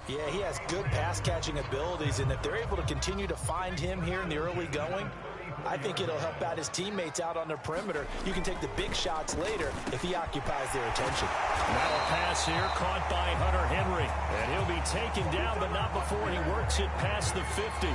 Yeah, he has good pass-catching abilities, and if they're able to continue to find him here in the early going, I think it'll help out his teammates out on the perimeter. You can take the big shots later if he occupies their attention. Now a pass here caught by Hunter Henry. And he'll be taken down, but not before he works it past the 50.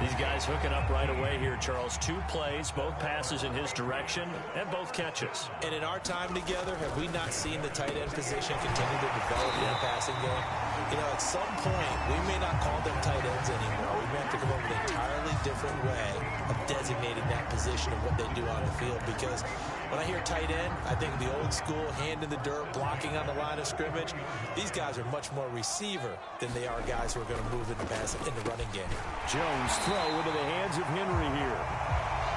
These guys hooking up right away here, Charles. 2 plays, both passes in his direction, and both catches. And in our time together, have we not seen the tight end position continue to develop in the passing game? You know, at some point, we may not call them tight ends anymore. We may have to come up with an entirely different way of designating that position of what they do on the field. Because when I hear tight end, I think of the old school, hand in the dirt, blocking on the line of scrimmage. These guys are much more receiver than they are guys who are going to move in the running game. Jones throw into the hands of Henry here.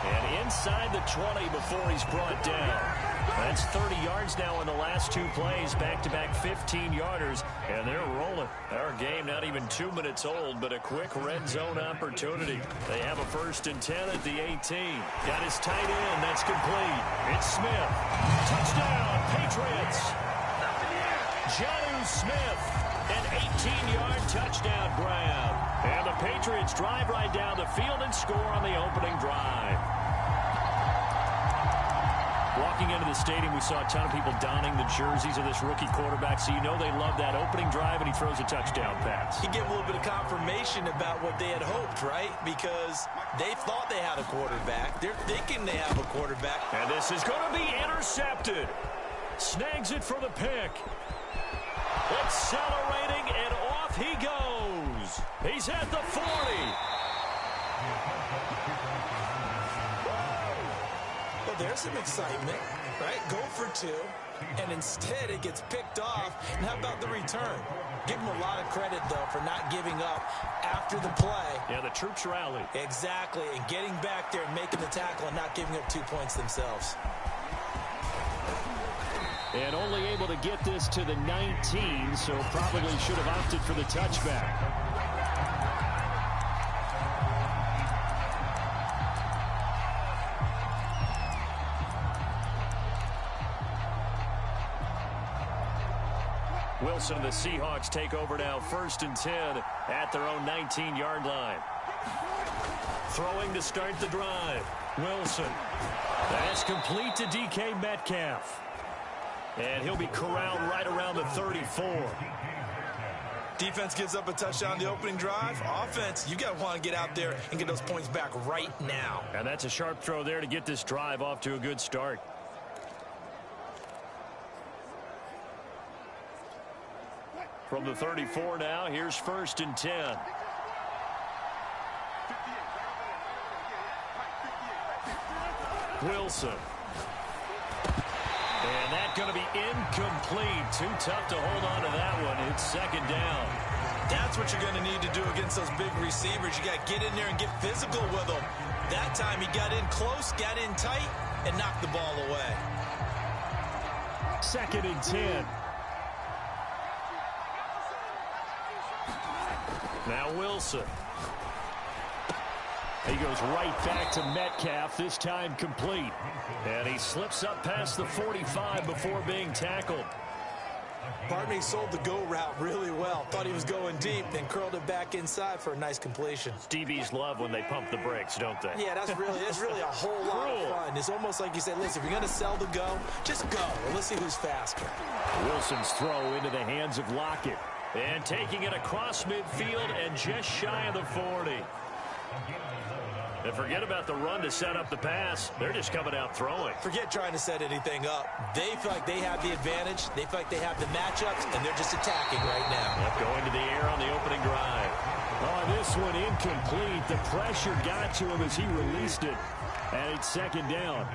And inside the 20 before he's brought down. That's 30 yards now in the last 2 plays, back-to-back 15-yarders, and they're rolling. Our game not even 2 minutes old, but a quick red zone opportunity. They have a 1st and 10 at the 18. Got his tight end. That's complete. It's Smith. Touchdown, Patriots. Jonnu Smith, an 18-yard touchdown grab. And the Patriots drive right down the field and score on the opening drive. Walking into the stadium, we saw a ton of people donning the jerseys of this rookie quarterback, so you know they love that opening drive, and he throws a touchdown pass. You get a little bit of confirmation about what they had hoped, right? Because they thought they had a quarterback. They're thinking they have a quarterback. And this is going to be intercepted. Snags it for the pick. Accelerating, and off he goes. He's at the 40. Well, there's some excitement, right? Go for 2, and instead it gets picked off. And how about the return? Give him a lot of credit, though, for not giving up after the play. Yeah, the troops rallied. Exactly, and getting back there and making the tackle and not giving up 2 points themselves. And only able to get this to the 19, so probably should have opted for the touchback. Wilson and the Seahawks take over now, 1st and 10 at their own 19-yard line. Throwing to start the drive. Wilson. That's complete to DK Metcalf. And he'll be corralled right around the 34. Defense gives up a touchdown the opening drive. Offense, you got to want to get out there and get those points back right now. And that's a sharp throw there to get this drive off to a good start. From the 34 now, here's 1st and 10. Wilson. And that's going to be incomplete. Too tough to hold on to that one. It's 2nd down. That's what you're going to need to do against those big receivers. You got to get in there and get physical with them. That time he got in close, got in tight, and knocked the ball away. 2nd and 10. Now Wilson. He goes right back to Metcalf, this time complete. And he slips up past the 45 before being tackled. Pardon me, sold the go route really well. Thought he was going deep, then curled it back inside for a nice completion. DBs love when they pump the brakes, don't they? Yeah, that's really a whole lot of fun. It's almost like you said, listen, if you're going to sell the go, just go. Well, let's see who's faster. Wilson's throw into the hands of Lockett. And taking it across midfield and just shy of the 40. And forget about the run to set up the pass. They're just coming out throwing. Forget trying to set anything up. They feel like they have the advantage. They feel like they have the matchups, and they're just attacking right now. Yep, going to the air on the opening drive. Oh, this one incomplete. The pressure got to him as he released it. And it's 2nd down.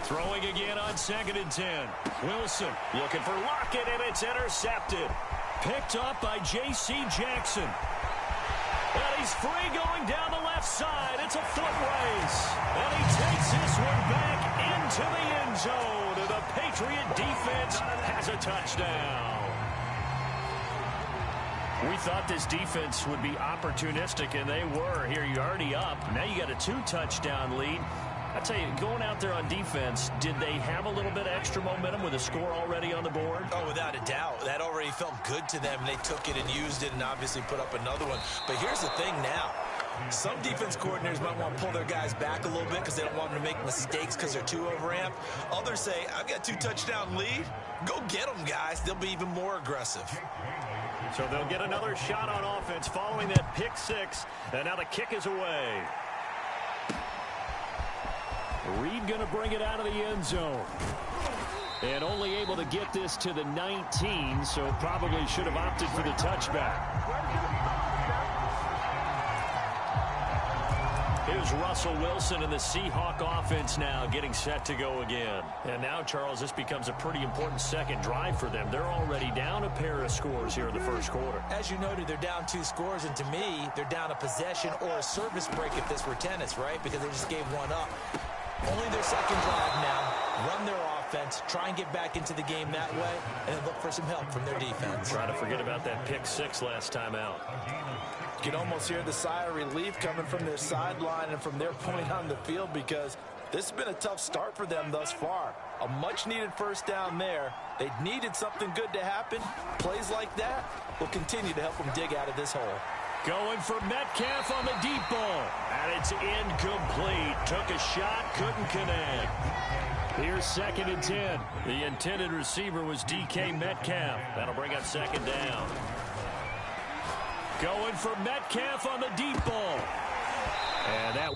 Throwing again on 2nd and 10. Wilson looking for Lockett, and it's intercepted. Picked up by J.C. Jackson. And he's free going down the left side. It's a foot race. And he takes this one back into the end zone. And the Patriot defense has a touchdown. We thought this defense would be opportunistic, and they were. Here, you're already up. Now you got a 2-touchdown lead. I tell you, going out there on defense, did they have a little bit of extra momentum with a score already on the board? Oh, without a doubt. That he felt good to them, and they took it and used it and obviously put up another one. But here's the thing now. Some defense coordinators might want to pull their guys back a little bit because they don't want them to make mistakes because they're too overamped. Others say, I've got 2-touchdown lead. Go get them, guys. They'll be even more aggressive. So they'll get another shot on offense following that pick six. And now the kick is away. Reed going to bring it out of the end zone. And only able to get this to the 19, so probably should have opted for the touchback. Here's Russell Wilson and the Seahawk offense now getting set to go again. And now, Charles, this becomes a pretty important second drive for them. They're already down a pair of scores here in the first quarter. As you noted, they're down 2 scores, and to me, they're down a possession or a service break if this were tennis, right? Because they just gave one up. Only their second drive now. Run their offense, try and get back into the game that way, and then look for some help from their defense. Try to forget about that pick six last time out. You can almost hear the sigh of relief coming from their sideline and from their point on the field, because this has been a tough start for them thus far. A much-needed first down there. They needed something good to happen. Plays like that will continue to help them dig out of this hole. Going for Metcalf on the deep ball. And it's incomplete. Took a shot, couldn't connect. Here's 2nd and 10. The intended receiver was DK Metcalf. That'll bring up 2nd down. Going for Metcalf on the deep ball. And that...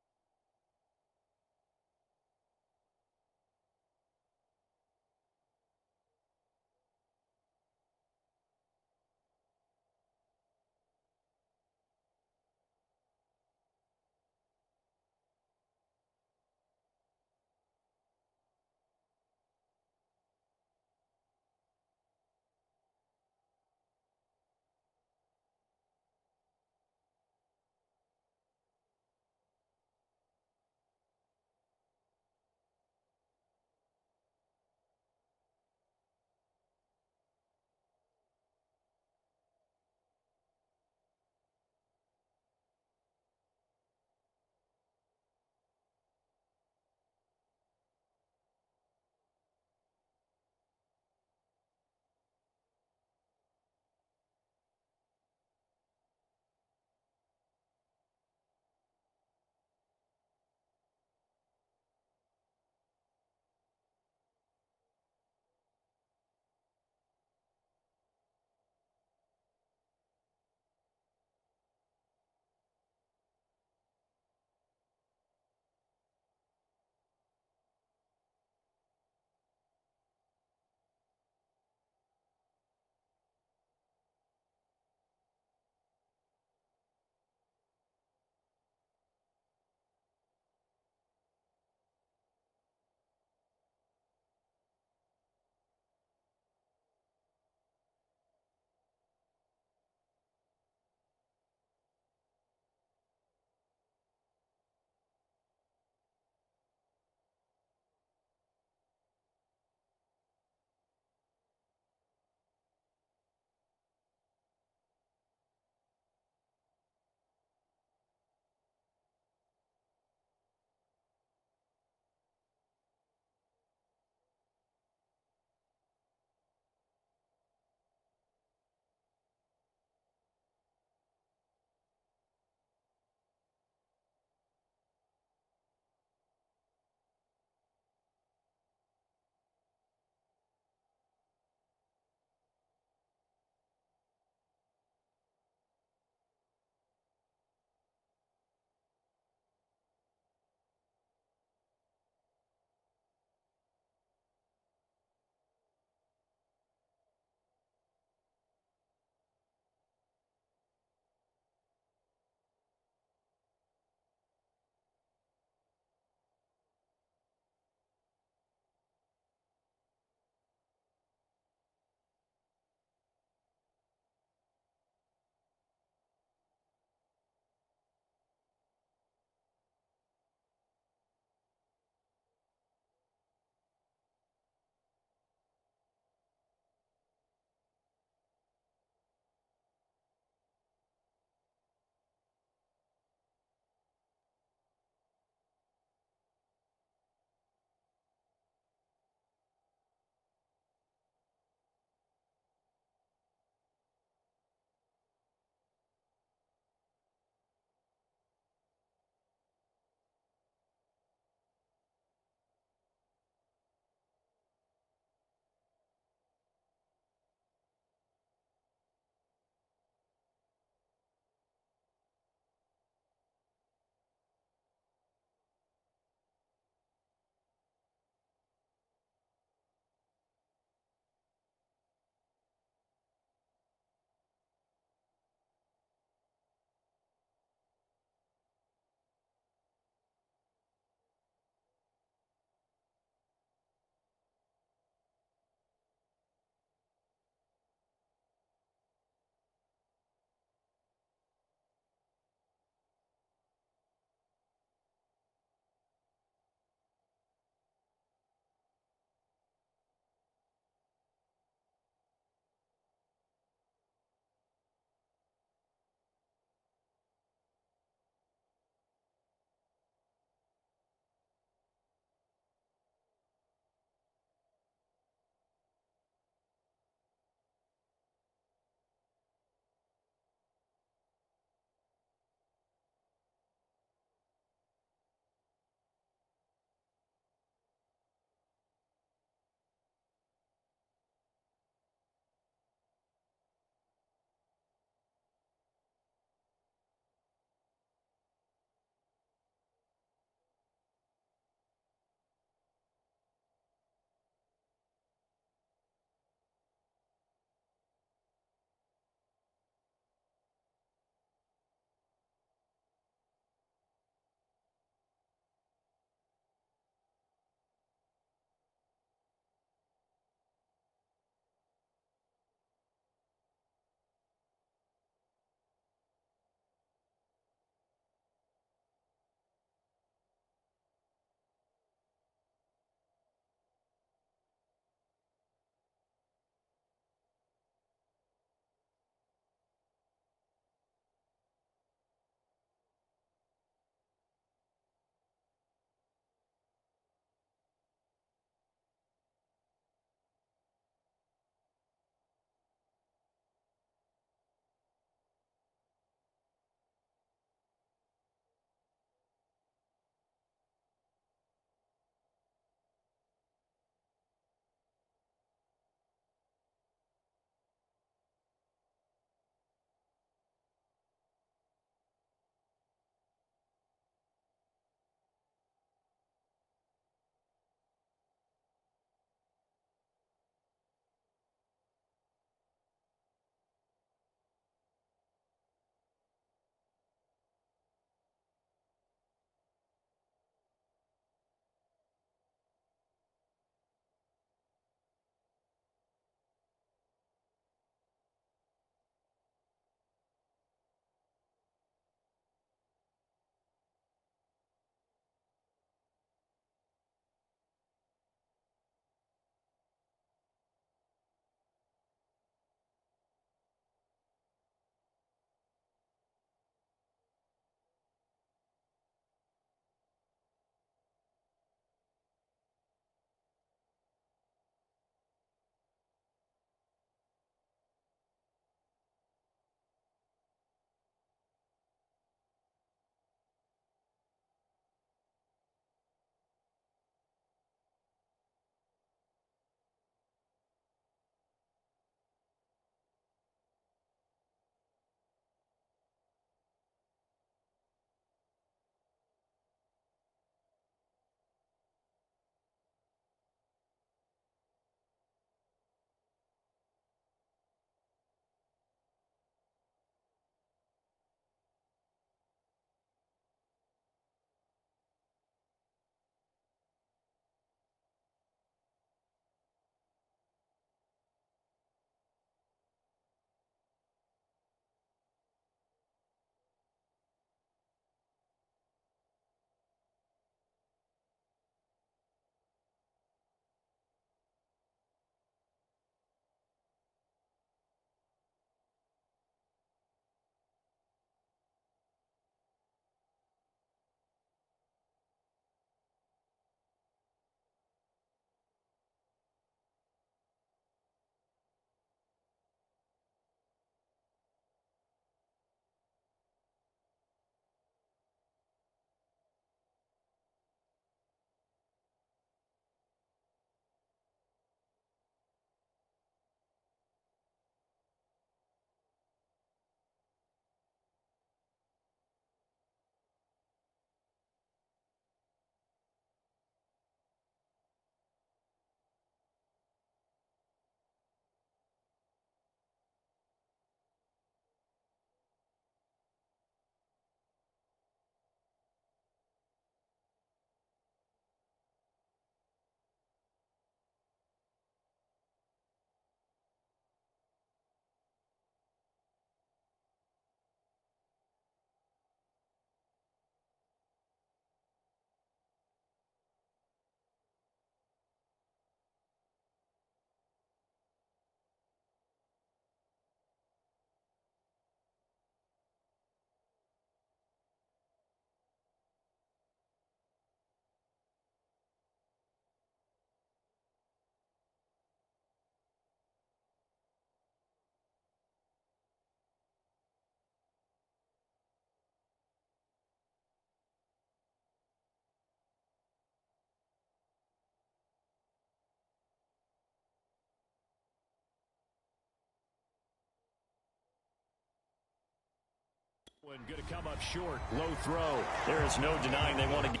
Going to come up short. Low throw. There is no denying they want to get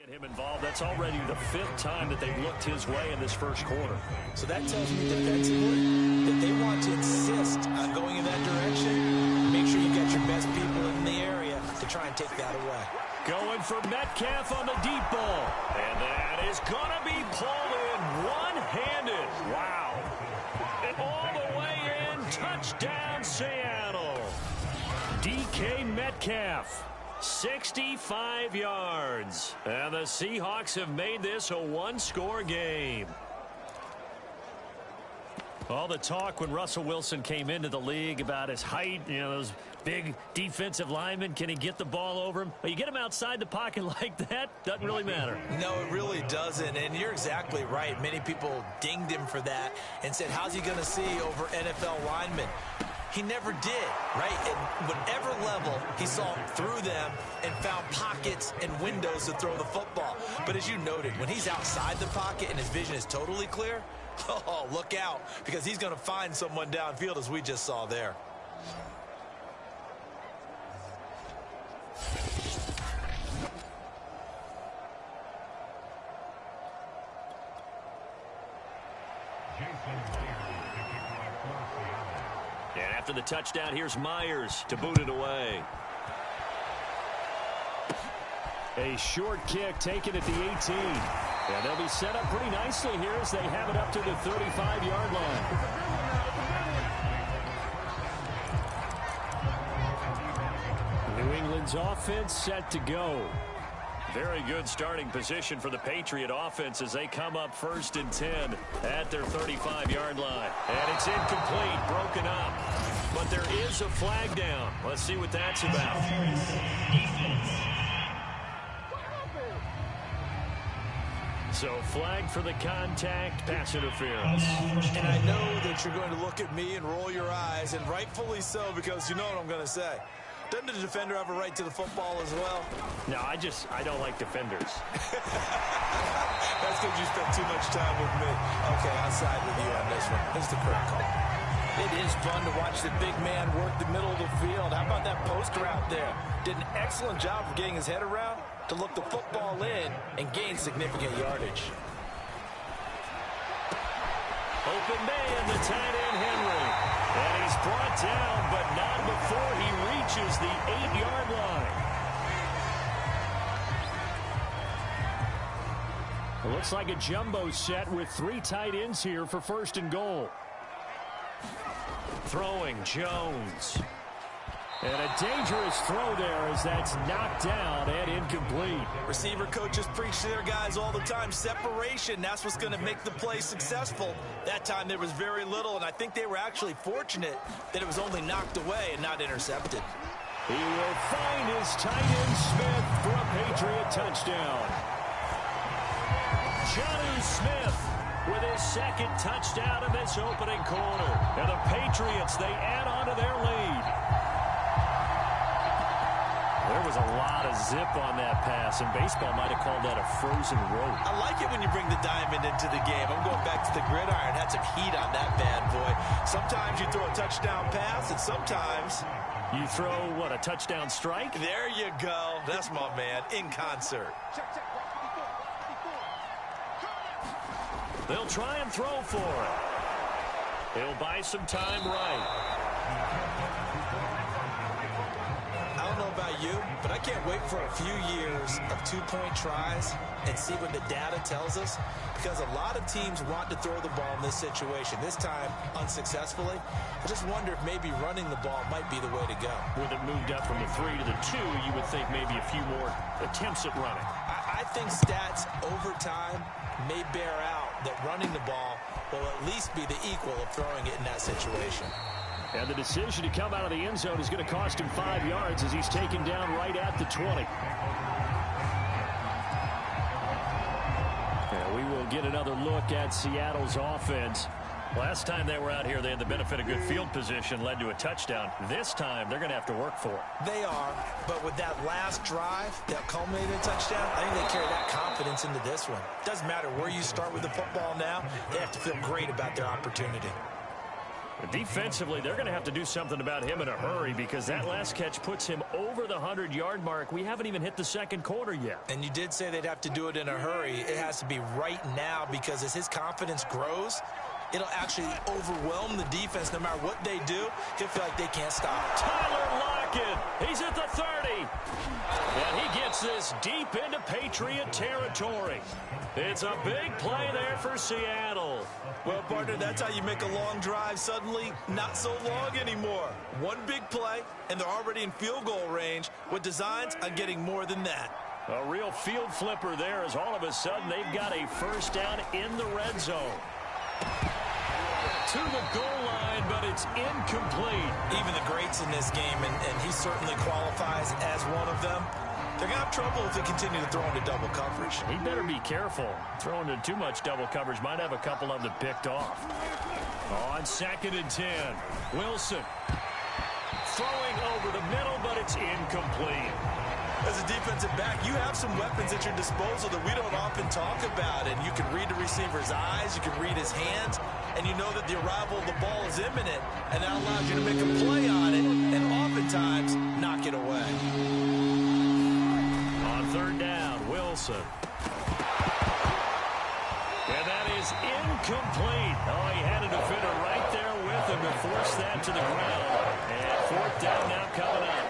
him involved. That's already the 5th time that they've looked his way in this first quarter. So that tells me defensively that they want to insist on going in that direction. Make sure you get your best people in the area to try and take that away. Going for Metcalf on the deep ball. And that is going to be pulled in one-handed. Wow. And all the way in. Touchdown, Seattle. DK Metcalf. 65 yards. And the Seahawks have made this a one-score game. All the talk when Russell Wilson came into the league about his height, you know, those big defensive linemen, can he get the ball over him? But you get him outside the pocket like that, doesn't really matter. No, it really doesn't, and you're exactly right. Many people dinged him for that and said, how's he going to see over NFL linemen? He never did, right? At whatever level, he saw through them and found pockets and windows to throw the football. But as you noted, when he's outside the pocket and his vision is totally clear, oh, look out, because he's going to find someone downfield, as we just saw there. And after the touchdown, here's Myers to boot it away. A short kick taken at the 18. And they'll be set up pretty nicely here as they have it up to the 35-yard line. New England's offense set to go. Very good starting position for the Patriot offense as they come up 1st and 10 at their 35-yard line. And it's incomplete, broken up. But there is a flag down. Let's see what that's about. So flag for the contact, pass interference. And I know that you're going to look at me and roll your eyes, and rightfully so, because you know what I'm going to say. Doesn't the defender have a right to the football as well? No, I don't like defenders. That's because you spent too much time with me. Okay, I'll side with you on this one. It's the correct call. It is fun to watch the big man work the middle of the field. How about that post route there? Did an excellent job of getting his head around to look the football in and gain significant yardage. Open man, the tight end Henry. And he's brought down, but not before he reaches the 8-yard line. It looks like a jumbo set with 3 tight ends here for 1st and goal. Throwing Jones. And a dangerous throw there as that's knocked down and incomplete. Receiver coaches preach to their guys all the time. Separation, that's what's going to make the play successful. That time there was very little, and I think they were actually fortunate that it was only knocked away and not intercepted. He will find his tight end Smith for a Patriot touchdown. Johnny Smith with his 2nd touchdown in this opening quarter. And the Patriots, they add on to their lead. There was a lot of zip on that pass, and baseball might have called that a frozen rope. I like it when you bring the diamond into the game. I'm going back to the gridiron. Had some heat on that bad boy. Sometimes you throw a touchdown pass, and sometimes you throw, what, a touchdown strike? There you go. That's my man, in concert. They'll try and throw for it. He'll buy some time right. I don't know about you, but I can't wait for a few years of 2-point tries and see what the data tells us, because a lot of teams want to throw the ball in this situation. This time, unsuccessfully. I just wonder if maybe running the ball might be the way to go. With it moved up from the 3 to the 2, you would think maybe a few more attempts at running. I think stats over time may bear out that running the ball will at least be the equal of throwing it in that situation. And the decision to come out of the end zone is going to cost him 5 yards as he's taken down right at the 20. And we will get another look at Seattle's offense. Last time they were out here, they had the benefit of good field position, led to a touchdown. This time, they're going to have to work for it. They are, but with that last drive that culminated in a touchdown, I think they carry that confidence into this one. Doesn't matter where you start with the football now, they have to feel great about their opportunity. Defensively, they're going to have to do something about him in a hurry because that last catch puts him over the 100-yard mark. We haven't even hit the second quarter yet. And you did say they'd have to do it in a hurry. It has to be right now because as his confidence grows, it'll actually overwhelm the defense. No matter what they do, he'll feel like they can't stop. Tyler Lockett, he's at the 30. And he gets this deep into Patriot territory. It's a big play there for Seattle. Well, partner, that's how you make a long drive suddenly not so long anymore. One big play, and they're already in field goal range with designs on getting more than that. A real field flipper there as all of a sudden they've got a first down in the red zone. To the goal line, but it's incomplete. Even the greats in this game, and he certainly qualifies as one of them, they're going to have trouble if they continue to throw into double coverage. He better be careful. Throwing into too much double coverage might have a couple of them picked off. On 2nd and 10, Wilson throwing over the middle, but it's incomplete. As a defensive back, you have some weapons at your disposal that we don't often talk about. And you can read the receiver's eyes, you can read his hands, and you know that the arrival of the ball is imminent. And that allows you to make a play on it and oftentimes knock it away. On 3rd down, Wilson. And that is incomplete. Oh, he had a defender right there with him to force that to the ground. And 4th down now coming up.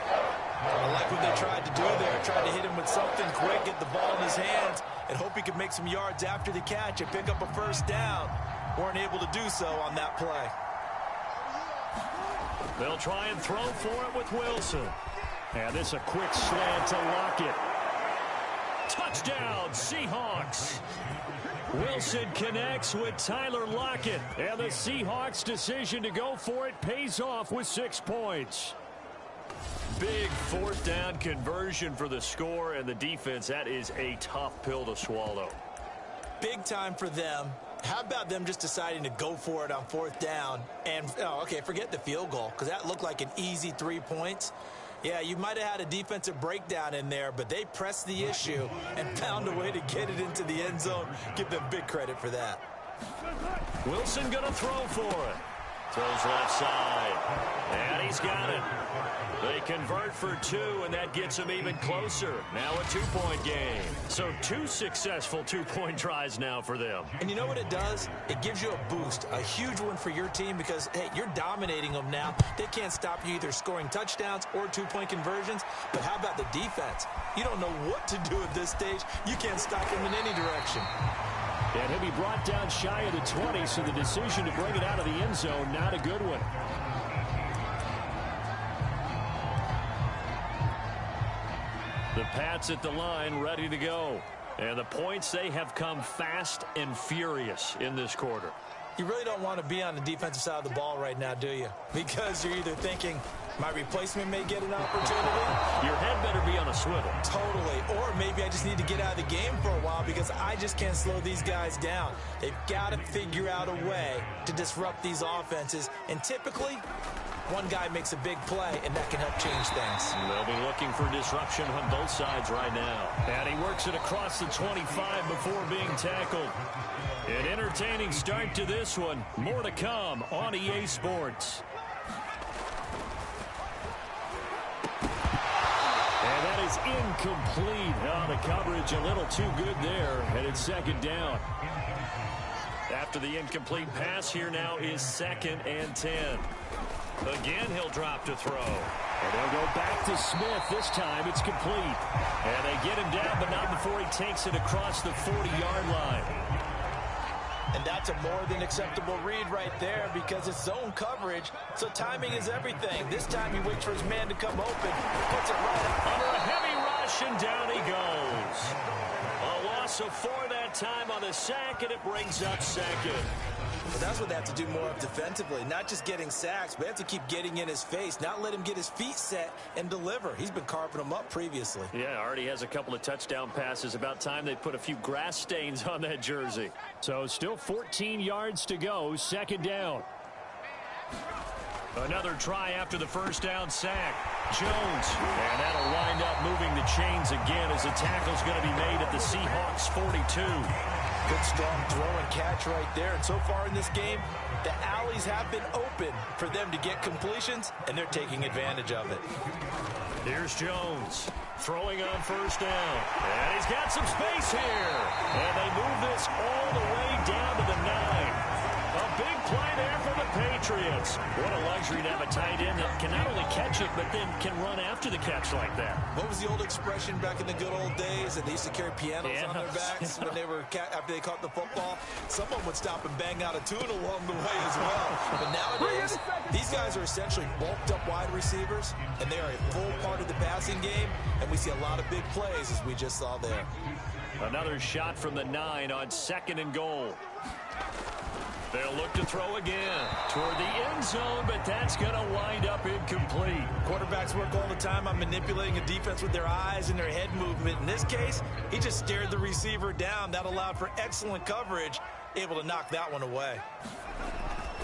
I like what they tried to do there. Tried to hit him with something quick, get the ball in his hands, and hope he could make some yards after the catch and pick up a first down. Weren't able to do so on that play. They'll try and throw for it with Wilson. And this a quick slant to Lockett. Touchdown, Seahawks. Wilson connects with Tyler Lockett. And the Seahawks' decision to go for it pays off with 6 points. Big 4th down conversion for the score and the defense. That is a tough pill to swallow. Big time for them. How about them just deciding to go for it on 4th down? And, okay, forget the field goal because that looked like an easy 3 points. Yeah, you might have had a defensive breakdown in there, but they pressed the issue and found a way to get it into the end zone. Give them big credit for that. Wilson going to throw for it. Throws left side. And he's got it. They convert for 2, and that gets them even closer. Now a 2-point game. So 2 successful 2-point tries now for them. And you know what it does? It gives you a boost, a huge one for your team because, hey, you're dominating them now. They can't stop you either scoring touchdowns or 2-point conversions. But how about the defense? You don't know what to do at this stage. You can't stop them in any direction. And he'll be brought down shy of the 20, so the decision to bring it out of the end zone, not a good one. The Pats at the line, ready to go. And the points, they have come fast and furious in this quarter. You really don't want to be on the defensive side of the ball right now, do you? Because you're either thinking, my replacement may get an opportunity. Your head better be on a swivel. Totally. Or maybe I just need to get out of the game for a while because I just can't slow these guys down. They've got to figure out a way to disrupt these offenses. And typically, one guy makes a big play, and that can help change things. They'll be looking for disruption on both sides right now. And he works it across the 25 before being tackled. An entertaining start to this one. More to come on EA Sports. And that is incomplete. Oh, the coverage a little too good there. And it's 2nd down. After the incomplete pass, here now is 2nd and 10. Again, he'll drop to throw. And they'll go back to Smith. This time it's complete. And they get him down, but not before he takes it across the 40-yard line. And that's a more than acceptable read right there because it's zone coverage, so timing is everything. This time he waits for his man to come open, puts it right up. Under a heavy rush, and down he goes. A loss of 4 that that time on the sack, and it brings up second. But that's what they have to do more of defensively, not just getting sacks, but they have to keep getting in his face, not let him get his feet set and deliver. He's been carving them up previously. Yeah, already has a couple of touchdown passes. About time they put a few grass stains on that jersey. So still 14 yards to go, second down. Another try after the first down sack. Jones, and that'll wind up moving the chains again as the tackle's going to be made at the Seahawks 42. Good strong throw and catch right there. And so far in this game, the alleys have been open for them to get completions, and they're taking advantage of it. Here's Jones throwing on first down. And he's got some space here. And they move this all the way down to the 9. A big play there for the Patriots. What a luxury to have a tight end that can not only catch it, but then can run after the catch like that. What was the old expression back in the good old days? And they used to carry pianos on their backs when they were after they caught the football. Someone would stop and bang out a tune along the way as well. But nowadays, these guys are essentially bulked up wide receivers, and they are a full part of the passing game. And we see a lot of big plays, as we just saw there. Another shot from the 9 on second and goal. They'll look to throw again toward the end zone, but that's going to wind up incomplete. Quarterbacks work all the time on manipulating a defense with their eyes and their head movement. In this case, he just stared the receiver down. That allowed for excellent coverage, able to knock that one away.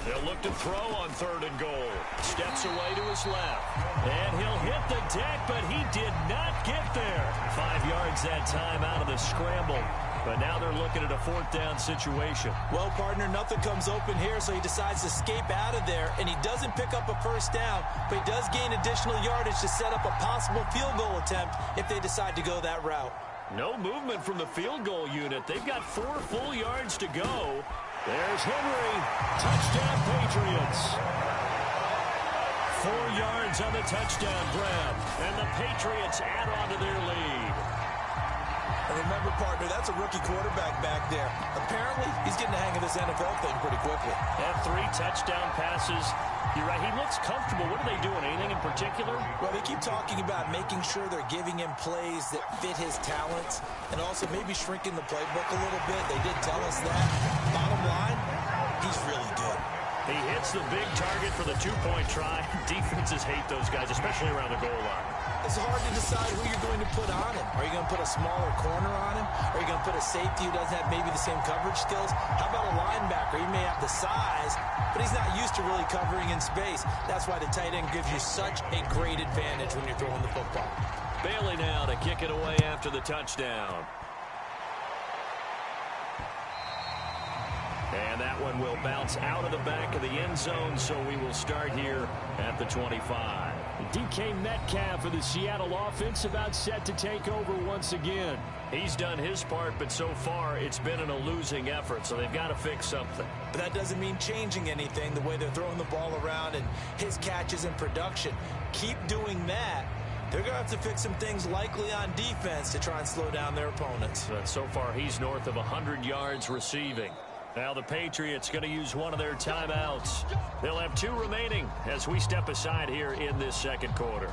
They'll look to throw on third and goal. Steps away to his left. And he'll hit the deck, but he did not get there. 5 yards that time out of the scramble. But now they're looking at a fourth down situation. Well, partner, nothing comes open here, so he decides to escape out of there. And he doesn't pick up a first down, but he does gain additional yardage to set up a possible field goal attempt if they decide to go that route. No movement from the field goal unit. They've got 4 full yards to go. There's Henry. Touchdown, Patriots. 4 yards on the touchdown grab. And the Patriots add on to their lead. And remember, partner, that's a rookie quarterback back there. Apparently, he's getting the hang of this NFL thing pretty quickly. And 3 touchdown passes. You're right, he looks comfortable. What are they doing? Anything in particular? Well, they keep talking about making sure they're giving him plays that fit his talents and also maybe shrinking the playbook a little bit. They did tell us that. Bottom line, he's really good. He hits the big target for the 2-point try. Defenses hate those guys, especially around the goal line. It's hard to decide who you're going to put on him. Are you going to put a smaller corner on him? Are you going to put a safety who doesn't have maybe the same coverage skills? How about a linebacker? He may have the size, but he's not used to really covering in space. That's why the tight end gives you such a great advantage when you're throwing the football. Bailey now to kick it away after the touchdown. And that one will bounce out of the back of the end zone, so we will start here at the 25. DK Metcalf for the Seattle offense about set to take over once again. He's done his part, but so far it's been in a losing effort, so they've got to fix something. But that doesn't mean changing anything, the way they're throwing the ball around and his catches and production. Keep doing that. They're going to have to fix some things likely on defense to try and slow down their opponents. But so far he's north of 100 yards receiving. Now the Patriots going to use one of their timeouts. They'll have 2 remaining as we step aside here in this second quarter.